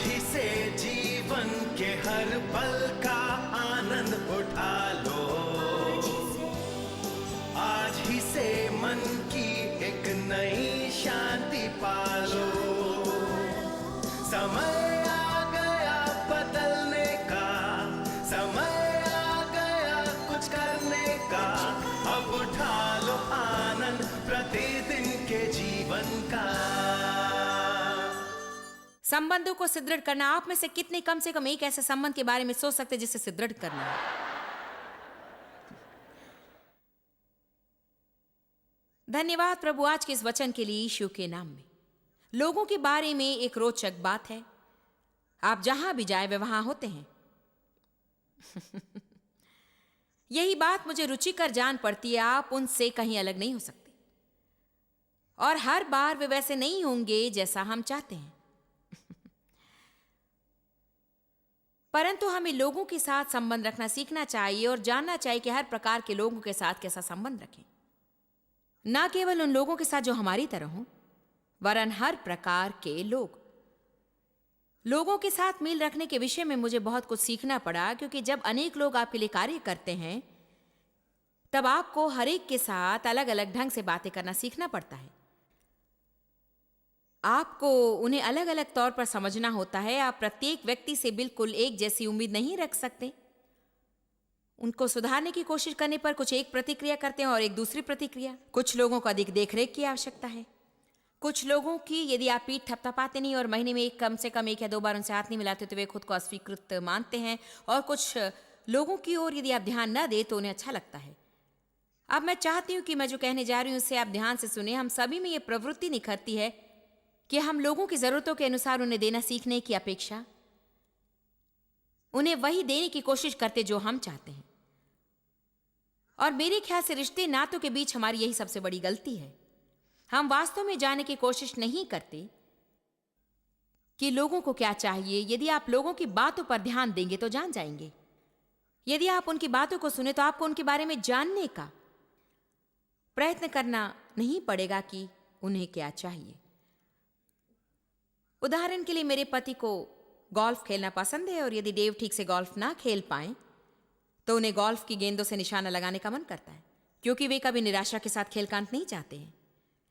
ही से जीवन के हर पल का आनंद उठा लो, आज ही से मन की एक नई शांति पालो। समय आ गया बदलने का, समय आ गया कुछ करने का, अब उठा लो आनंद प्रतिदिन के जीवन का। संबंधों को सुदृढ़ करना। आप में से कितने कम से कम एक ऐसे संबंध के बारे में सोच सकते हैं जिसे सुदृढ़ करना है? धन्यवाद प्रभु आज के इस वचन के लिए यीशु के नाम में। लोगों के बारे में एक रोचक बात है, आप जहां भी जाए वे वहां होते हैं। यही बात मुझे रुचिकर जान पड़ती है, आप उनसे कहीं अलग नहीं हो सकते और हर बार वे वैसे नहीं होंगे जैसा हम चाहते हैं। परंतु हमें लोगों के साथ संबंध रखना सीखना चाहिए और जानना चाहिए कि हर प्रकार के लोगों के साथ कैसा संबंध रखें। ना केवल उन लोगों के साथ जो हमारी तरह हों, वरन हर प्रकार के लोगों के साथ मेल रखने के विषय में मुझे बहुत कुछ सीखना पड़ा, क्योंकि जब अनेक लोग आपके लिए कार्य करते हैं तब आपको हर एक के साथ अलग अलग ढंग से बातें करना सीखना पड़ता है। आपको उन्हें अलग अलग तौर पर समझना होता है। आप प्रत्येक व्यक्ति से बिल्कुल एक जैसी उम्मीद नहीं रख सकते। उनको सुधारने की कोशिश करने पर कुछ एक प्रतिक्रिया करते हैं और एक दूसरी प्रतिक्रिया। कुछ लोगों को अधिक देखरेख की आवश्यकता है, कुछ लोगों की यदि आप पीठ थपथपाते नहीं और महीने में कम से कम 1 या 2 बार उनसे हाथ नहीं मिलाते तो वे खुद को अस्वीकृत मानते हैं, और कुछ लोगों की ओर यदि आप ध्यान न दें तो उन्हें अच्छा लगता है। अब मैं चाहती हूं कि मैं जो कहने जा रही हूं उससे आप ध्यान से सुने। हम सभी में यह प्रवृत्ति निखरती है कि हम लोगों की जरूरतों के अनुसार उन्हें देना सीखने की अपेक्षा उन्हें वही देने की कोशिश करते जो हम चाहते हैं। और मेरे ख्याल से रिश्ते नातों के बीच हमारी यही सबसे बड़ी गलती है। हम वास्तव में जानने की कोशिश नहीं करते कि लोगों को क्या चाहिए। यदि आप लोगों की बातों पर ध्यान देंगे तो जान जाएंगे। यदि आप उनकी बातों को सुने तो आपको उनके बारे में जानने का प्रयत्न करना नहीं पड़ेगा कि उन्हें क्या चाहिए। उदाहरण के लिए मेरे पति को गोल्फ खेलना पसंद है और यदि डेव ठीक से गोल्फ ना खेल पाए तो उन्हें गोल्फ की गेंदों से निशाना लगाने का मन करता है, क्योंकि वे कभी निराशा के साथ खेल का अंत नहीं चाहते हैं।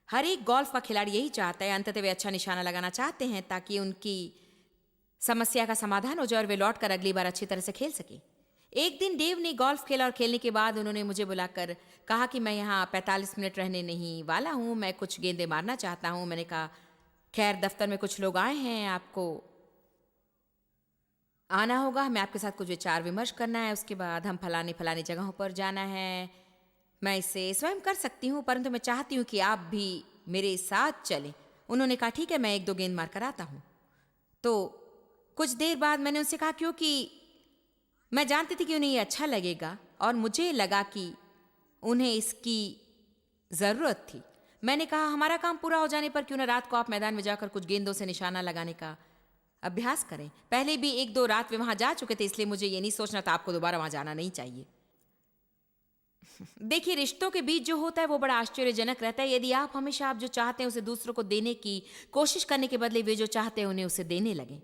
हर एक गोल्फ का खिलाड़ी यही चाहता है, अंततः वे अच्छा निशाना लगाना चाहते हैं ताकि उनकी समस्या का समाधान हो जाए और वे लौटकर अगली बार अच्छी तरह से खेल सके। एक दिन डेव ने गोल्फ खेला और खेलने के बाद उन्होंने मुझे बुलाकर कहा कि मैं यहाँ 45 मिनट रहने नहीं वाला हूँ, मैं कुछ गेंदें मारना चाहता हूँ। मैंने कहा खैर दफ्तर में कुछ लोग आए हैं, आपको आना होगा, हमें आपके साथ कुछ विचार विमर्श करना है, उसके बाद हम फलानी फलानी जगहों पर जाना है। मैं इसे स्वयं कर सकती हूँ परंतु मैं चाहती हूँ कि आप भी मेरे साथ चलें। उन्होंने कहा ठीक है, मैं 1-2 गेंद मार कर आता हूँ। तो कुछ देर बाद मैंने उनसे कहा, क्योंकि मैं जानती थी कि उन्हें ये अच्छा लगेगा और मुझे लगा कि उन्हें इसकी ज़रूरत थी। मैंने कहा हमारा काम पूरा हो जाने पर क्यों न रात को आप मैदान में जाकर कुछ गेंदों से निशाना लगाने का अभ्यास करें। पहले भी 1-2 रात वे वहां जा चुके थे, इसलिए मुझे ये नहीं सोचना था आपको दोबारा वहां जाना नहीं चाहिए। देखिए, रिश्तों के बीच जो होता है वो बड़ा आश्चर्यजनक रहता है। यदि आप हमेशा आप जो चाहते हैं उसे दूसरों को देने की कोशिश करने के बदले वे जो चाहते हैं उन्हें उसे देने लगें।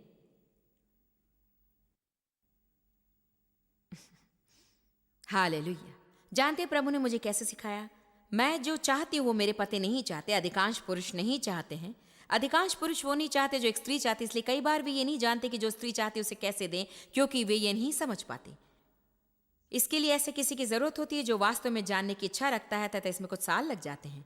हालेलुया। जानते प्रभु ने मुझे कैसे सिखाया? मैं जो चाहती हूँ वो मेरे पति नहीं चाहते, अधिकांश पुरुष नहीं चाहते हैं। अधिकांश पुरुष वो नहीं चाहते जो एक स्त्री चाहती, इसलिए कई बार वे ये नहीं जानते कि जो स्त्री चाहती उसे कैसे दें, क्योंकि वे ये नहीं समझ पाते। इसके लिए ऐसे किसी की जरूरत होती है जो वास्तव में जानने की इच्छा रखता है, तथा इसमें कुछ साल लग जाते हैं।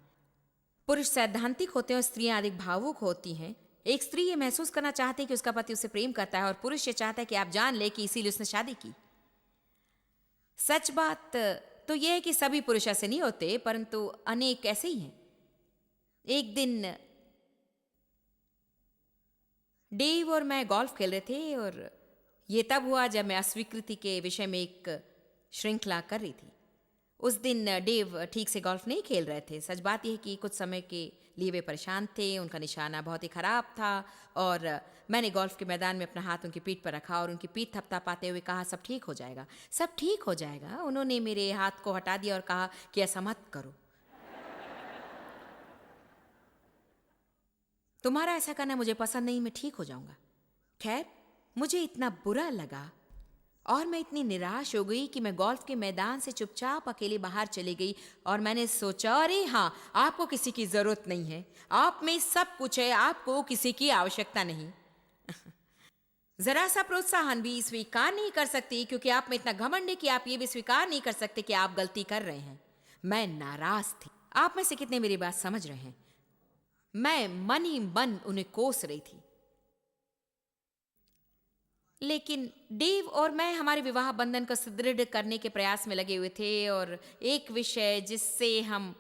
पुरुष सैद्धांतिक होते हैं और स्त्रियां अधिक भावुक होती हैं। एक स्त्री ये महसूस करना चाहती है कि उसका पति उसे प्रेम करता है और पुरुष ये चाहता है कि आप जान ले कि इसीलिए उसने शादी की। सच बात तो यह है कि सभी पुरुष ऐसे नहीं होते, परंतु अनेक ऐसे ही हैं। एक दिन डेव और मैं गोल्फ खेल रहे थे और यह तब हुआ जब मैं अस्वीकृति के विषय में एक श्रृंखला कर रही थी। उस दिन डेव ठीक से गोल्फ नहीं खेल रहे थे। सच बात यह है कि कुछ समय के लिए वे परेशान थे, उनका निशाना बहुत ही खराब था और मैंने गोल्फ के मैदान में अपना हाथ उनकी पीठ पर रखा और उनकी पीठ थपथपाते हुए कहा सब ठीक हो जाएगा, सब ठीक हो जाएगा। उन्होंने मेरे हाथ को हटा दिया और कहा कि ऐसा मत करो, तुम्हारा ऐसा करना मुझे पसंद नहीं, मैं ठीक हो जाऊंगा। खैर मुझे इतना बुरा लगा और मैं इतनी निराश हो गई कि मैं गोल्फ के मैदान से चुपचाप अकेले बाहर चली गई और मैंने सोचा, अरे हाँ, आपको किसी की जरूरत नहीं है, आप में सब कुछ है, आपको किसी की आवश्यकता नहीं। जरा सा प्रोत्साहन भी स्वीकार नहीं कर सकती क्योंकि आप में इतना घमंड है कि आप ये भी स्वीकार नहीं कर सकते कि आप गलती कर रहे हैं। मैं नाराज थी। आप में से कितने मेरी बात समझ रहे हैं? मैं मन ही मन उन्हें कोस रही थी। लेकिन डेव और मैं हमारे विवाह बंधन को सुदृढ़ करने के प्रयास में लगे हुए थे और एक विषय जिससे हम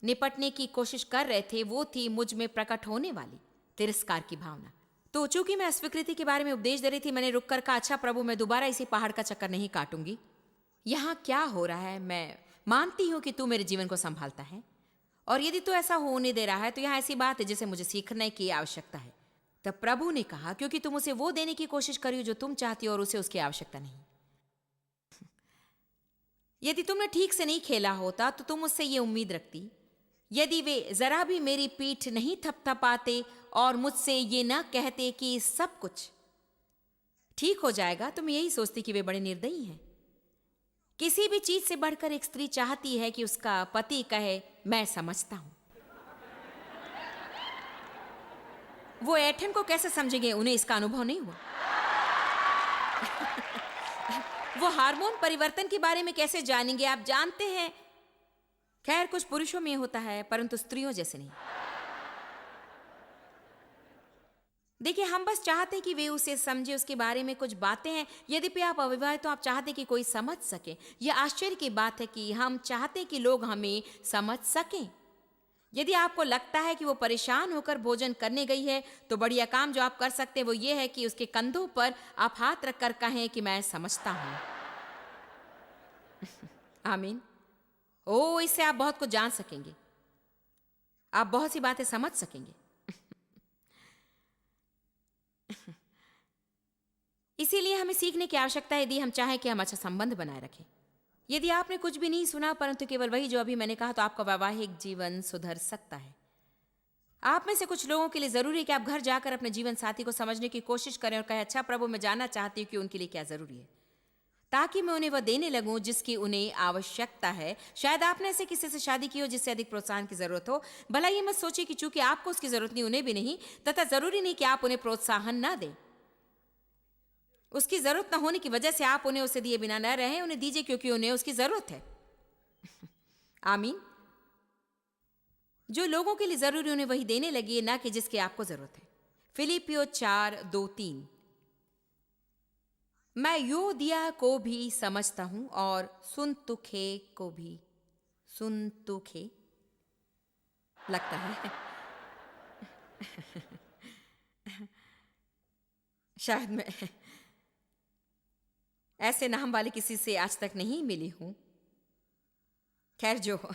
निपटने की कोशिश कर रहे थे वो थी मुझ में प्रकट होने वाली तिरस्कार की भावना। तो चूंकि मैं अस्वीकृति के बारे में उपदेश दे रही थी, मैंने रुककर कहा, अच्छा प्रभु, मैं दोबारा इसी पहाड़ का चक्कर नहीं काटूंगी। यहाँ क्या हो रहा है? मैं मानती हूं कि तू मेरे जीवन को संभालता है और यदि तू ऐसा होने दे रहा है तो यहाँ ऐसी बात है जिसे मुझे सीखने की आवश्यकता है। तब प्रभु ने कहा, क्योंकि तुम उसे वो देने की कोशिश करी हो जो तुम चाहती हो और उसे उसकी आवश्यकता नहीं। यदि तुमने ठीक से नहीं खेला होता तो तुम उससे ये उम्मीद रखती। यदि वे जरा भी मेरी पीठ नहीं थपथपाते और मुझसे ये ना कहते कि सब कुछ ठीक हो जाएगा, तो मैं यही सोचती कि वे बड़े निर्दयी हैं। किसी भी चीज से बढ़कर एक स्त्री चाहती है कि उसका पति कहे, मैं समझता हूं। वो ऐठन को कैसे समझेंगे? उन्हें इसका अनुभव नहीं हुआ। वो हार्मोन परिवर्तन के बारे में कैसे जानेंगे? आप जानते हैं, खैर कुछ पुरुषों में होता है परंतु स्त्रियों जैसे नहीं। देखिए, हम बस चाहते हैं कि वे उसे समझे, उसके बारे में कुछ बातें हैं। यद्यपि आप अविवाहित तो आप चाहते हैं कि कोई समझ सके। यह आश्चर्य की बात है कि हम चाहते हैं कि लोग हमें समझ सकें। यदि आपको लगता है कि वो परेशान होकर भोजन करने गई है तो बढ़िया काम जो आप कर सकते हैं वो ये है कि उसके कंधों पर आप हाथ रखकर कहें कि मैं समझता हूं। आमीन। ओ, इससे आप बहुत कुछ जान सकेंगे, आप बहुत सी बातें समझ सकेंगे। इसीलिए हमें सीखने की आवश्यकता है यदि हम चाहें कि हम अच्छा संबंध बनाए रखें। यदि आपने कुछ भी नहीं सुना परंतु केवल वही जो अभी मैंने कहा, तो आपका वैवाहिक जीवन सुधर सकता है। आप में से कुछ लोगों के लिए जरूरी है कि आप घर जाकर अपने जीवन साथी को समझने की कोशिश करें और कहें, अच्छा प्रभु, मैं जानना चाहती हूँ कि उनके लिए क्या जरूरी है, ताकि मैं उन्हें वह देने लगूं जिसकी उन्हें आवश्यकता है। शायद आपने ऐसे किसी से शादी की हो जिससे अधिक प्रोत्साहन की जरूरत हो। भला ये मत सोचिए कि चूंकि आपको उसकी जरूरत नहीं, उन्हें भी नहीं, तथा जरूरी नहीं कि आप उन्हें प्रोत्साहन ना दें। उसकी जरूरत न होने की वजह से आप उन्हें उसे दिए बिना न रहें। उन्हें दीजिए क्योंकि उन्हें उसकी जरूरत है। आमीन। जो लोगों के लिए जरूरी उन्हें वही देने लगी, ना कि जिसकी आपको जरूरत है। फिलिपियो 4:2-3। मैं योदिया को भी समझता हूं और सुनतुखे को भी। सुनतुखे लगता है शायद मैं ऐसे नाम वाले किसी से आज तक नहीं मिली हूं। खैर जो हो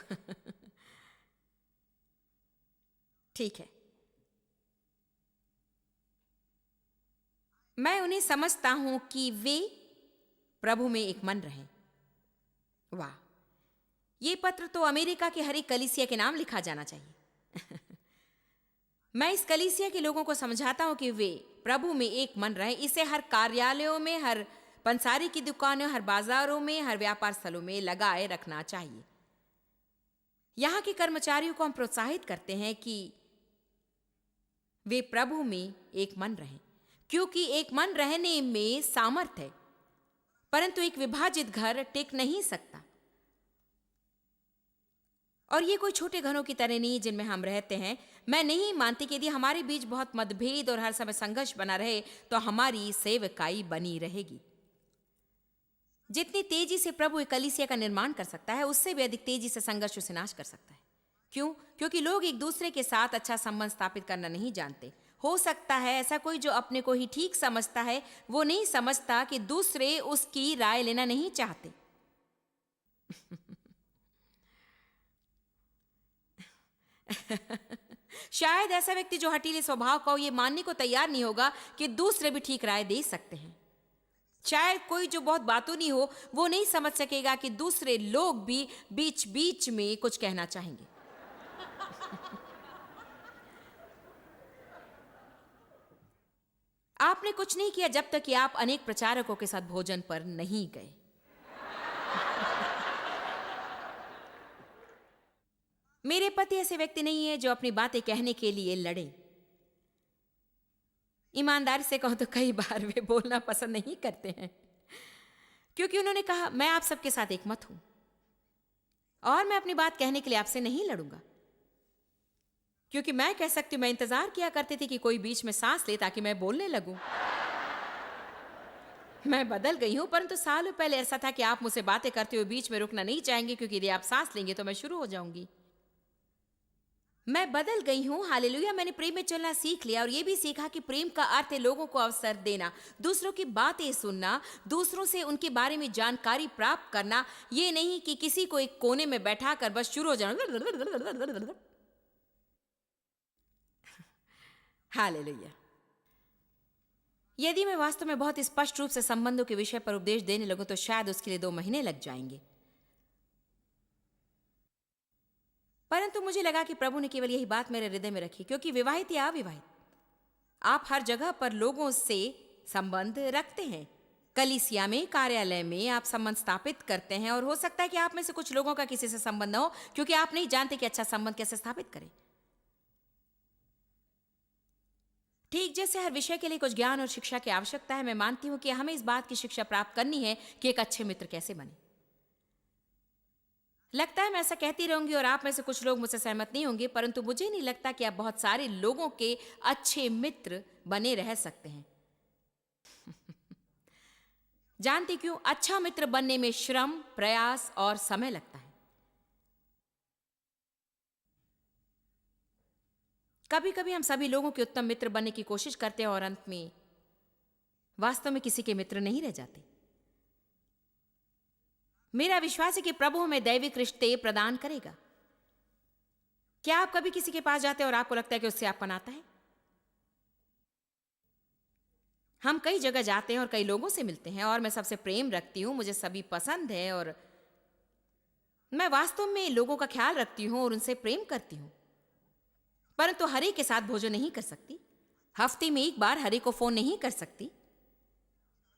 ठीक है। मैं उन्हें समझता हूं कि वे प्रभु में एक मन रहें। वाह, ये पत्र तो अमेरिका की हर एक कलीसिया के नाम लिखा जाना चाहिए। मैं इस कलीसिया के लोगों को समझाता हूं कि वे प्रभु में एक मन रहें। इसे हर कार्यालयों में, हर पंसारी की दुकानों, हर बाजारों में, हर व्यापार स्थलों में लगाए रखना चाहिए। यहां के कर्मचारियों को हम प्रोत्साहित करते हैं कि वे प्रभु में एक मन रहें, क्योंकि एक मन रहने में सामर्थ है, परंतु एक विभाजित घर टिक नहीं सकता। और ये कोई छोटे घरों की तरह नहीं जिनमें हम रहते हैं। मैं नहीं मानती कि यदि हमारे बीच बहुत मतभेद और हर समय संघर्ष बना रहे तो हमारी सेवकाई बनी रहेगी। जितनी तेजी से प्रभु एक कलीसिया का निर्माण कर सकता है, उससे भी अधिक तेजी से संघर्ष उसे नाश कर सकता है। क्यों? क्योंकि लोग एक दूसरे के साथ अच्छा संबंध स्थापित करना नहीं जानते। हो सकता है ऐसा कोई जो अपने को ही ठीक समझता है, वो नहीं समझता कि दूसरे उसकी राय लेना नहीं चाहते। शायद ऐसा व्यक्ति जो हठीले स्वभाव का हो, ये मानने को तैयार नहीं होगा कि दूसरे भी ठीक राय दे सकते हैं। शायद कोई जो बहुत बातूनी हो, वो नहीं समझ सकेगा कि दूसरे लोग भी बीच बीच में कुछ कहना चाहेंगे। आप आपने कुछ नहीं किया जब तक कि आप अनेक प्रचारकों के साथ भोजन पर नहीं गए। मेरे पति ऐसे व्यक्ति नहीं है जो अपनी बातें कहने के लिए लड़े। ईमानदारी से कहूं तो कई बार वे बोलना पसंद नहीं करते हैं, क्योंकि उन्होंने कहा मैं आप सबके साथ एक मत हूं और मैं अपनी बात कहने के लिए आपसे नहीं लड़ूंगा, क्योंकि मैं कह सकती हूं मैं इंतजार किया करती थी कि कोई बीच में सांस ले ताकि मैं बोलने लगूं। मैं बदल गई हूं, परंतु सालों पहले ऐसा था कि आप मुझसे बातें करते हुए बीच में रुकना नहीं चाहेंगे, क्योंकि यदि आप सांस लेंगे तो मैं शुरू हो जाऊंगी। मैं बदल गई हूं, हालेलुया। मैंने प्रेम में चलना सीख लिया और यह भी सीखा कि प्रेम का अर्थ है लोगों को अवसर देना, दूसरों की बातें सुनना, दूसरों से उनके बारे में जानकारी प्राप्त करना। ये नहीं कि किसी को एक कोने में बैठा कर बस शुरू हो जाना। हालेलुया। यदि मैं वास्तव में बहुत स्पष्ट रूप से संबंधों के विषय पर उपदेश देने लगूं तो शायद उसके लिए 2 महीने लग जाएंगे, परंतु मुझे लगा कि प्रभु ने केवल यही बात मेरे हृदय में रखी, क्योंकि विवाहित या अविवाहित आप हर जगह पर लोगों से संबंध रखते हैं। कलीसिया में, कार्यालय में आप संबंध स्थापित करते हैं, और हो सकता है कि आप में से कुछ लोगों का किसी से संबंध न हो, क्योंकि आप नहीं जानते कि अच्छा संबंध कैसे स्थापित करें। ठीक जैसे हर विषय के लिए कुछ ज्ञान और शिक्षा की आवश्यकता है, मैं मानती हूं कि हमें इस बात की शिक्षा प्राप्त करनी है कि एक अच्छे मित्र कैसे बने। लगता है मैं ऐसा कहती रहूंगी और आप में से कुछ लोग मुझसे सहमत नहीं होंगे, परंतु मुझे नहीं लगता कि आप बहुत सारे लोगों के अच्छे मित्र बने रह सकते हैं। जानती क्यों? अच्छा मित्र बनने में श्रम, प्रयास और समय लगता है। कभी कभी हम सभी लोगों के उत्तम मित्र बनने की कोशिश करते हैं और अंत में वास्तव में किसी के मित्र नहीं रह जाते। मेरा विश्वास है कि प्रभु हमें दैविक रिश्ते प्रदान करेगा। क्या आप कभी किसी के पास जाते हैं और आपको लगता है कि उससे आपका नाता है? हम कई जगह जाते हैं और कई लोगों से मिलते हैं, और मैं सबसे प्रेम रखती हूं, मुझे सभी पसंद है और मैं वास्तव में लोगों का ख्याल रखती हूं और उनसे प्रेम करती हूं, परंतु हर एक के साथ भोजन नहीं कर सकती। हफ्ते में एक बार हर एक को फोन नहीं कर सकती।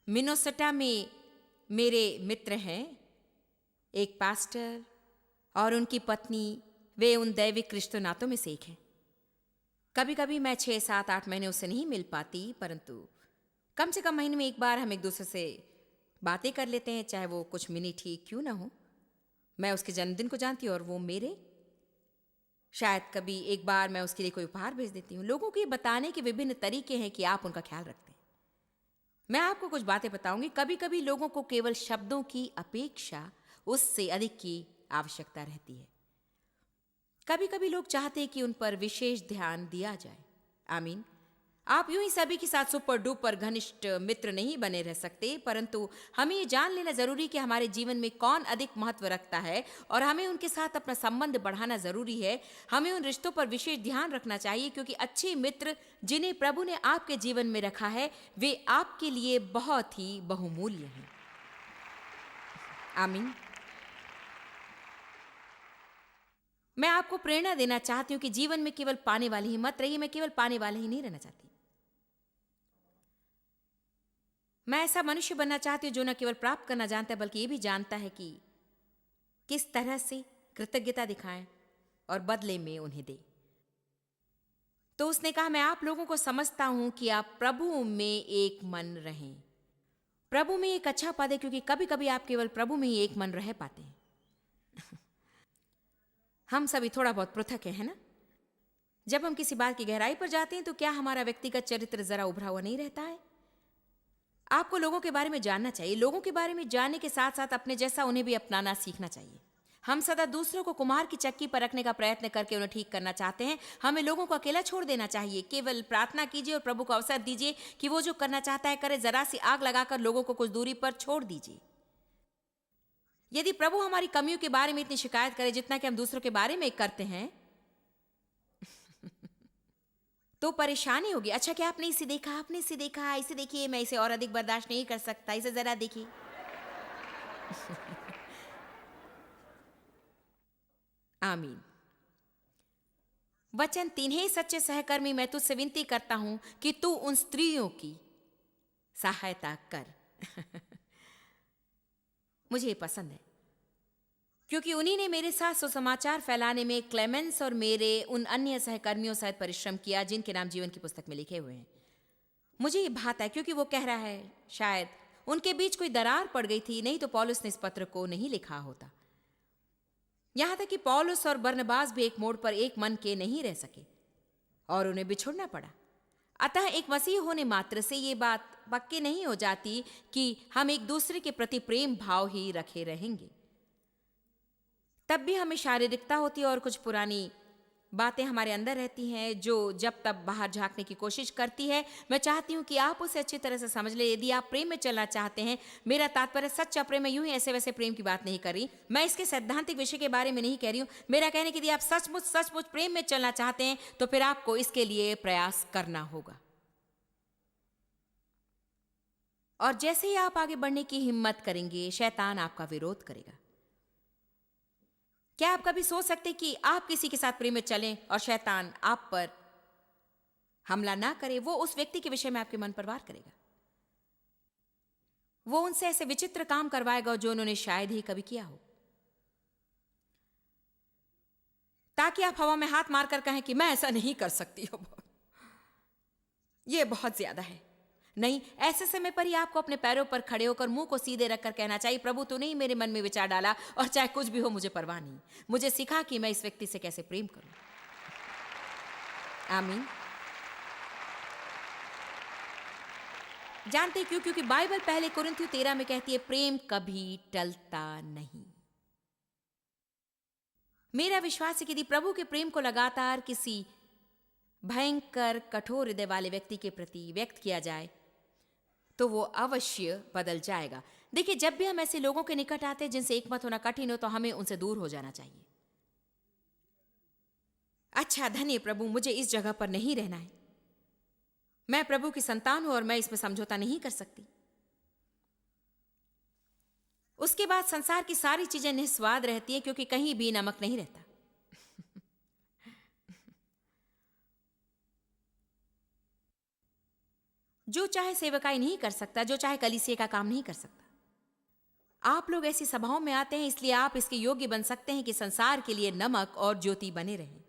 मिनेसोटा में मेरे मित्र हैं, एक पास्टर और उनकी पत्नी, वे उन दैविक रिश्तों नातों में से एक हैं। कभी कभी मैं 6, 7, 8 महीने उससे नहीं मिल पाती, परंतु कम से कम महीने में एक बार हम एक दूसरे से बातें कर लेते हैं, चाहे वो कुछ मिनट ही क्यों ना हो। मैं उसके जन्मदिन को जानती हूँ और वो मेरे। शायद कभी एक बार मैं उसके लिए कोई उपहार भेज देती हूँ। लोगों को ये बताने के विभिन्न तरीके हैं कि आप उनका ख्याल रखते हैं। मैं आपको कुछ बातें बताऊंगी। कभी कभी लोगों को केवल शब्दों की अपेक्षा उससे अधिक की आवश्यकता रहती है। कभी कभी लोग चाहते हैं कि उन पर विशेष ध्यान दिया जाए। आमीन। आप यूं ही सभी के साथ सुपर डुपर घनिष्ठ मित्र नहीं बने रह सकते, परंतु हमें ये जान लेना जरूरी कि हमारे जीवन में कौन अधिक महत्व रखता है और हमें उनके साथ अपना संबंध बढ़ाना जरूरी है। हमें उन रिश्तों पर विशेष ध्यान रखना चाहिए, क्योंकि अच्छे मित्र जिन्हें प्रभु ने आपके जीवन में रखा है वे आपके लिए बहुत ही बहुमूल्य हैं। आमीन। मैं आपको प्रेरणा देना चाहती हूं कि जीवन में केवल पाने वाले ही मत रहिए। मैं केवल पाने वाले ही नहीं रहना चाहती। मैं ऐसा मनुष्य बनना चाहती हूं जो न केवल प्राप्त करना जानता है, बल्कि ये भी जानता है कि किस तरह से कृतज्ञता दिखाएं और बदले में उन्हें दे। तो उसने कहा, मैं आप लोगों को समझता हूं कि आप प्रभु में एक मन रहें। प्रभु में एक अच्छा पद है, क्योंकि कभी कभी आप केवल प्रभु में ही एक मन रह पाते हैं। हम सभी थोड़ा बहुत पृथक है ना? जब हम किसी बात की गहराई पर जाते हैं तो क्या हमारा व्यक्तिगत चरित्र जरा उभरा हुआ नहीं रहता है? आपको लोगों के बारे में जानना चाहिए। लोगों के बारे में जानने के साथ साथ अपने जैसा उन्हें भी अपनाना सीखना चाहिए। हम सदा दूसरों को कुम्हार की चक्की पर रखने का प्रयत्न करके उन्हें ठीक करना चाहते हैं। हमें लोगों को अकेला छोड़ देना चाहिए। केवल प्रार्थना कीजिए और प्रभु को अवसर दीजिए कि वो जो करना चाहता है करे। जरा सी आग लगाकर लोगों को कुछ दूरी पर छोड़ दीजिए। यदि प्रभु हमारी कमियों के बारे में इतनी शिकायत करे जितना कि हम दूसरों के बारे में करते हैं तो परेशानी होगी। अच्छा, क्या आपने इसे देखा, आपने इसे देखा, इसे देखिए, मैं इसे और अधिक बर्दाश्त नहीं कर सकता, इसे जरा देखिए। आमीन। वचन 3, हे सच्चे सहकर्मी, मैं तुझसे विनती करता हूं कि तू उन स्त्रियों की सहायता कर। मुझे ये पसंद है क्योंकि उन्हीं ने मेरे साथ सुसमाचार फैलाने में क्लेमेंस और मेरे उन अन्य सहकर्मियों सहित परिश्रम किया जिनके नाम जीवन की पुस्तक में लिखे हुए हैं। मुझे ये भाता है क्योंकि वो कह रहा है शायद उनके बीच कोई दरार पड़ गई थी, नहीं तो पौलुस ने इस पत्र को नहीं लिखा होता। यहां तक कि पौलुस और बरनबास भी एक मोड़ पर एक मन के नहीं रह सके और उन्हें बिछुड़ना पड़ा। अतः एक मसीह होने मात्र से ये बात पक्की नहीं हो जाती कि हम एक दूसरे के प्रति प्रेम भाव ही रखे रहेंगे। तब भी हमें शारीरिकता होती है और कुछ पुरानी बातें हमारे अंदर रहती हैं जो जब तब बाहर झांकने की कोशिश करती है। मैं चाहती हूं कि आप उसे अच्छी तरह से समझ ले। यदि आप प्रेम में चलना चाहते हैं, मेरा तात्पर्य सच्चा प्रेम में यूं ही ऐसे वैसे प्रेम की बात नहीं कर रही, मैं इसके सैद्धांतिक विषय के बारे में नहीं कह रही हूं। मेरा कहने कि यदि आप सचमुच प्रेम में चलना चाहते हैं तो फिर आपको इसके लिए प्रयास करना होगा। और जैसे ही आप आगे बढ़ने की हिम्मत करेंगे, शैतान आपका विरोध करेगा। क्या आप कभी सोच सकते कि आप किसी के साथ प्रेम में चलें और शैतान आप पर हमला ना करे? वो उस व्यक्ति के विषय में आपके मन पर वार करेगा। वो उनसे ऐसे विचित्र काम करवाएगा जो उन्होंने शायद ही कभी किया हो, ताकि आप हवा में हाथ मारकर कहें कि मैं ऐसा नहीं कर सकती हूं, ये बहुत ज्यादा है। नहीं, ऐसे समय पर ही आपको अपने पैरों पर खड़े होकर मुंह को सीधे रखकर कहना चाहिए, प्रभु तूने ही मेरे मन में विचार डाला और चाहे कुछ भी हो मुझे परवाह नहीं। मुझे सिखा कि मैं इस व्यक्ति से कैसे प्रेम करूं। आमीन। जानते क्यों? क्योंकि बाइबल पहले कुरिन्थियों 13 में कहती है प्रेम कभी टलता नहीं। मेरा विश्वास है कि यदि प्रभु के प्रेम को लगातार किसी भयंकर कठोर हृदय वाले व्यक्ति के प्रति व्यक्त किया जाए तो वो अवश्य बदल जाएगा। देखिए, जब भी हम ऐसे लोगों के निकट आते हैं जिनसे एकमत होना कठिन हो तो हमें उनसे दूर हो जाना चाहिए। अच्छा, धन्य प्रभु, मुझे इस जगह पर नहीं रहना है, मैं प्रभु की संतान हूं और मैं इसमें समझौता नहीं कर सकती। उसके बाद संसार की सारी चीजें निस्वाद रहती है क्योंकि कहीं भी नमक नहीं रहता। जो चाहे सेवकाई नहीं कर सकता, जो चाहे कलीसिया का काम नहीं कर सकता। आप लोग ऐसी सभाओं में आते हैं इसलिए आप इसके योग्य बन सकते हैं कि संसार के लिए नमक और ज्योति बने रहें।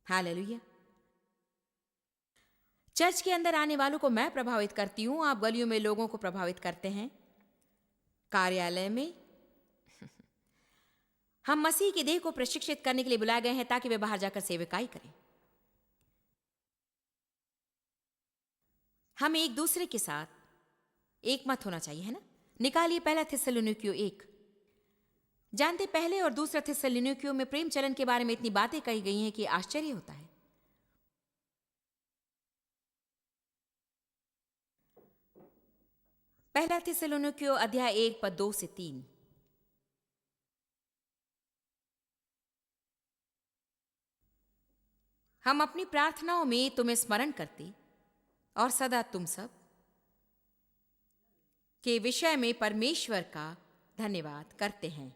हालेलुया। चर्च के अंदर आने वालों को मैं प्रभावित करती हूं, आप गलियों में लोगों को प्रभावित करते हैं, कार्यालय में। हम मसीह की देह को प्रशिक्षित करने के लिए बुलाए गए हैं ताकि वे बाहर जाकर सेवकाई करें। हमें एक दूसरे के साथ एक मत होना चाहिए, है ना? निकालिए पहला थिस्सलुनीकियों 1। जानते, पहले और दूसरा थिस्सलुनीकियों में प्रेम चलन के बारे में इतनी बातें कही गई हैं कि आश्चर्य होता है। पहला थिस्सलुनीकियों अध्याय 1 पद 2 से 3। हम अपनी प्रार्थनाओं में तुम्हें स्मरण करते और सदा तुम सब के विषय में परमेश्वर का धन्यवाद करते हैं।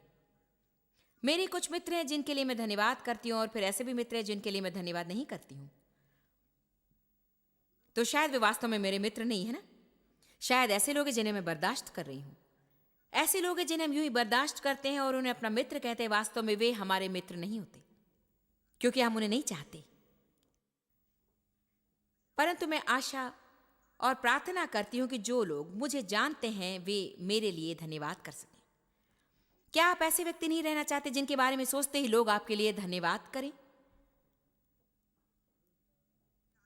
मेरे कुछ मित्र हैं जिनके लिए मैं धन्यवाद करती हूं और फिर ऐसे भी मित्र हैं जिनके लिए मैं धन्यवाद नहीं करती हूं। तो शायद वे वास्तव में मेरे मित्र नहीं है ना। शायद ऐसे लोग हैं जिन्हें मैं बर्दाश्त कर रही हूं। ऐसे लोग हैं जिन्हें हम यूं ही बर्दाश्त करते हैं और उन्हें अपना मित्र कहते हैं। वास्तव में वे हमारे मित्र नहीं होते क्योंकि हम उन्हें नहीं चाहते। परंतु मैं आशा और प्रार्थना करती हूं कि जो लोग मुझे जानते हैं वे मेरे लिए धन्यवाद कर सकें। क्या आप ऐसे व्यक्ति नहीं रहना चाहते जिनके बारे में सोचते ही लोग आपके लिए धन्यवाद करें?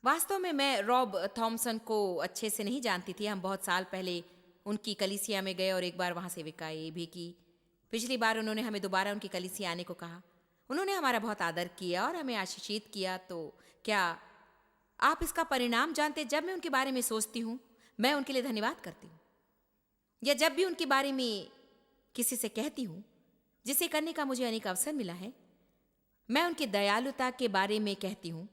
वास्तव में मैं रॉब थॉमसन को अच्छे से नहीं जानती थी। हम बहुत साल पहले उनकी कलीसिया में गए और एक बार वहां सेविकाई भी की। पिछली बार उन्होंने हमें दोबारा उनकी कलीसिया आने को कहा। उन्होंने हमारा बहुत आदर किया और हमें आशीषित किया। तो क्या आप इसका परिणाम जानते? जब मैं उनके बारे में सोचती हूं मैं उनके लिए धन्यवाद करती हूं, या जब भी उनके बारे में किसी से कहती हूं, जिसे करने का मुझे अनेक अवसर मिला है, मैं उनकी दयालुता के बारे में कहती हूं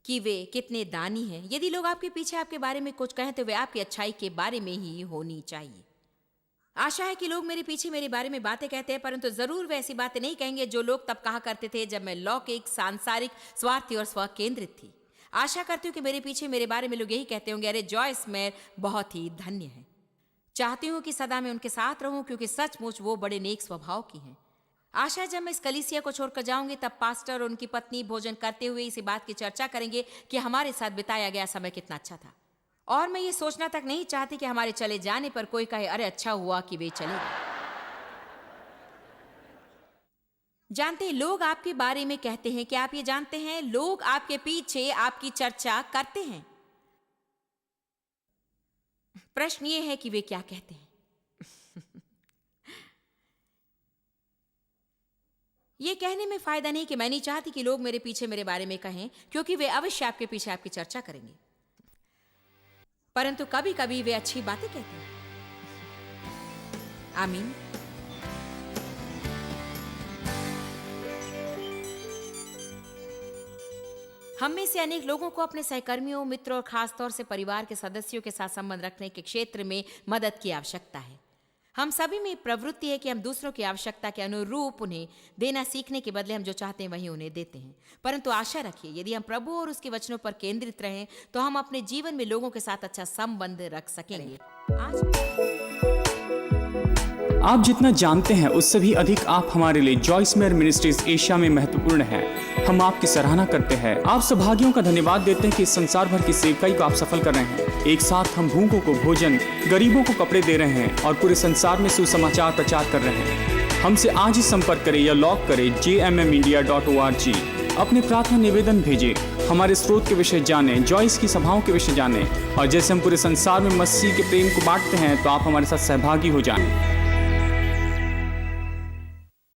कि वे कितने दानी हैं। यदि लोग आपके पीछे आपके बारे में कुछ कहें तो वे आपकी अच्छाई के बारे में ही होनी चाहिए। आशा है कि लोग मेरे पीछे मेरे बारे में बातें कहते हैं, परंतु जरूर वे ऐसी बातें नहीं कहेंगे जो लोग तब कहा करते थे जब मैं लौकिक, सांसारिक, स्वार्थी और स्व केंद्रित थी। आशा करती हूँ कि मेरे पीछे मेरे बारे में लोग यही कहते होंगे, अरे जॉयस मेयर बहुत ही धन्य है। चाहती हूँ कि सदा मैं उनके साथ रहूं, क्योंकि सचमुच वो बड़े नेक स्वभाव की हैं। आशा है जब मैं इस कलीसिया को छोड़कर जाऊंगी तब पास्टर और उनकी पत्नी भोजन करते हुए इसी बात की चर्चा करेंगे कि हमारे साथ बिताया गया समय कितना अच्छा था। और मैं ये सोचना तक नहीं चाहती कि हमारे चले जाने पर कोई कहे, अरे अच्छा हुआ कि वे चले गए। जानते हैं, लोग आपके बारे में कहते हैं कि आप ये जानते हैं, लोग आपके पीछे आपकी चर्चा करते हैं। प्रश्न ये है कि वे क्या कहते हैं। ये कहने में फायदा नहीं कि मैं नहीं चाहती कि लोग मेरे पीछे मेरे बारे में कहें, क्योंकि वे अवश्य आपके पीछे आपकी चर्चा करेंगे, परंतु कभी कभी वे अच्छी बातें कहते हैं। आमीन। हम में से अनेक लोगों को अपने सहकर्मियों, मित्रों और खासतौर से परिवार के सदस्यों के साथ संबंध रखने के क्षेत्र में मदद की आवश्यकता है। हम सभी में प्रवृत्ति है कि हम दूसरों की आवश्यकता के अनुरूप उन्हें देना सीखने के बदले हम जो चाहते हैं वही उन्हें देते हैं। परंतु आशा रखिए, यदि हम प्रभु और उसके वचनों पर केंद्रित रहें तो हम अपने जीवन में लोगों के साथ अच्छा संबंध रख सकेंगे। आप जितना जानते हैं उससे भी अधिक आप हमारे लिए जॉयस मेयर मिनिस्ट्रीज एशिया में महत्वपूर्ण है। हम आपकी सराहना करते हैं। आप सौभाग्यों का धन्यवाद देते हैं कि इस संसार भर की सेवकाई को आप सफल कर रहे हैं। एक साथ हम भूखों को भोजन, गरीबों को कपड़े दे रहे हैं और पूरे संसार में सुसमाचार प्रचार कर रहे हैं। हमसे आज ही संपर्क करें या लॉग करें jmmindia.org। अपने प्रार्थना निवेदन भेजें, हमारे स्रोत के विषय जानें, जॉयस की सभाओं के विषय जानें, और जैसे हम पूरे संसार में मसीह के प्रेम को बांटते हैं तो आप हमारे साथ सहभागी हो जाएं।